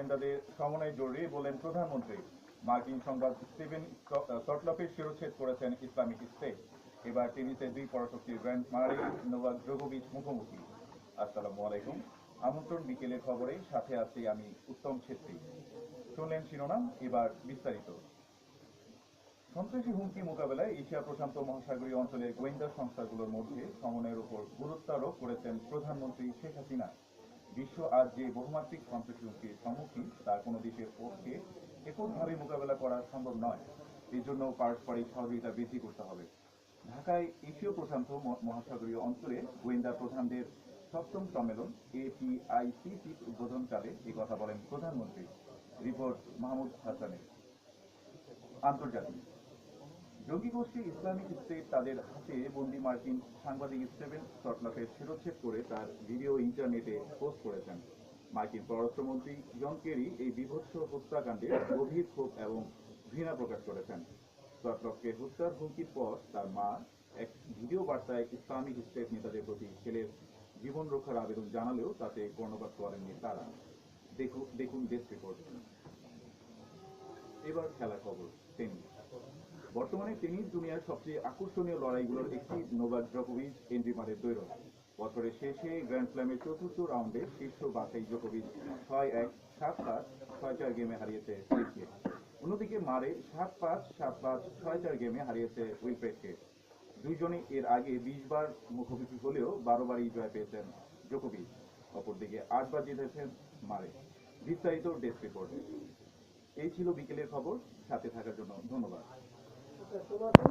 গোয়েন্দাদের সমন্বয় জরুরি বলেন প্রধানমন্ত্রী। মার্কিন সংবাদ স্টিভেন সটলফের শিরোচ্ছেদ করেছেন ইসলামিক স্টেট। এবার টেনিসে দুই পরাশক্তির গ্র্যান্ড মারারি নোভাক জোকোভিচ মুখোমুখি। আসসালামু আলাইকুম। আমন্ত্রণ বিকেলের খবরে, সাথে আছি আমি উত্তম ছেত্রী। শুনলেন শিরোনাম, এবার বিস্তারিত। সন্ত্রাসী হুমকি মোকাবেলায় এশিয়া প্রশান্ত মহাসাগরীয় অঞ্চলের গোয়েন্দা সংস্থাগুলোর মধ্যে সমন্বয়ের উপর গুরুত্ব আরোপ করেছেন প্রধানমন্ত্রী শেখ হাসিনা। বিশ্ব আজ যে বহুমাত্রিক সন্ত্রাসী হুমকির সম্মুখীন, তা কোনো দেশের পক্ষে এককভাবে মোকাবেলা করা সম্ভব নয়। এর জন্য পারস্পরিক সহযোগিতা বৃদ্ধি করতে হবে। ঢাকায় এশীয় প্রশান্ত মহাসাগরীয় অঞ্চলে গোয়েন্দা প্রধানদের সপ্তম সম্মেলন এপিআইসিসির উদ্বোধনকালে এই কথা বলেন প্রধানমন্ত্রী। রিপোর্ট মাহমুদ হাসানের। আন্তর্জাতিক। জঙ্গি গোষ্ঠী ইসলামিক স্টেট তাদের হাতে বন্দি মার্কিন সাংবাদিক স্টিভেন সটলফের শিরোচ্ছেদ করে তার ভিডিও ইন্টারনেটে পোস্ট করেছেন। মার্কিন পররাষ্ট্রমন্ত্রী জন কেরি এই বীভৎস হত্যাকাণ্ডে গভীর ক্ষোভ এবং ঘৃণা প্রকাশ করেছেন। সটলফকে হত্যার হুমকির পর তার মা এক ভিডিও বার্তায় ইসলামিক স্টেট নেতাদের প্রতি ছেলের জীবন রক্ষার আবেদন জানালেও তাতে কর্ণপাত করেননি তারা। দেখুন ডেস্ক রিপোর্ট। এবার খেলার খবর। টেনিস। বর্তমানে টেনিস দুনিয়ার সবচেয়ে আকর্ষণীয় লড়াইগুলোর একটি নোভাক জোকোভিচ এন্ড্রি মারের দ্বৈরথ। বছরের শেষে গ্র্যান্ড স্ল্যামের চতুর্থ রাউন্ডে শীর্ষ বাছাই জোকোভিচ 6-1, 7-5, 6-4 গেমে হারিয়েছে ক্রিসকে। অন্যদিকে মারে 7-5, 7-5, 6-4 গেমে হারিয়েছে উইলফ্রেডকে। দুইজনই এর আগে 20 বার মুখোমুখি হলেও 12 বারই জয় পেয়েছেন জোকোভিচ। অপরদিকে 8 বার জিতেছেন মারে। বিস্তারিত ডেস্ক রিপোর্টে। এই ছিল বিকেলের খবর। সাথে থাকার জন্য ধন্যবাদ।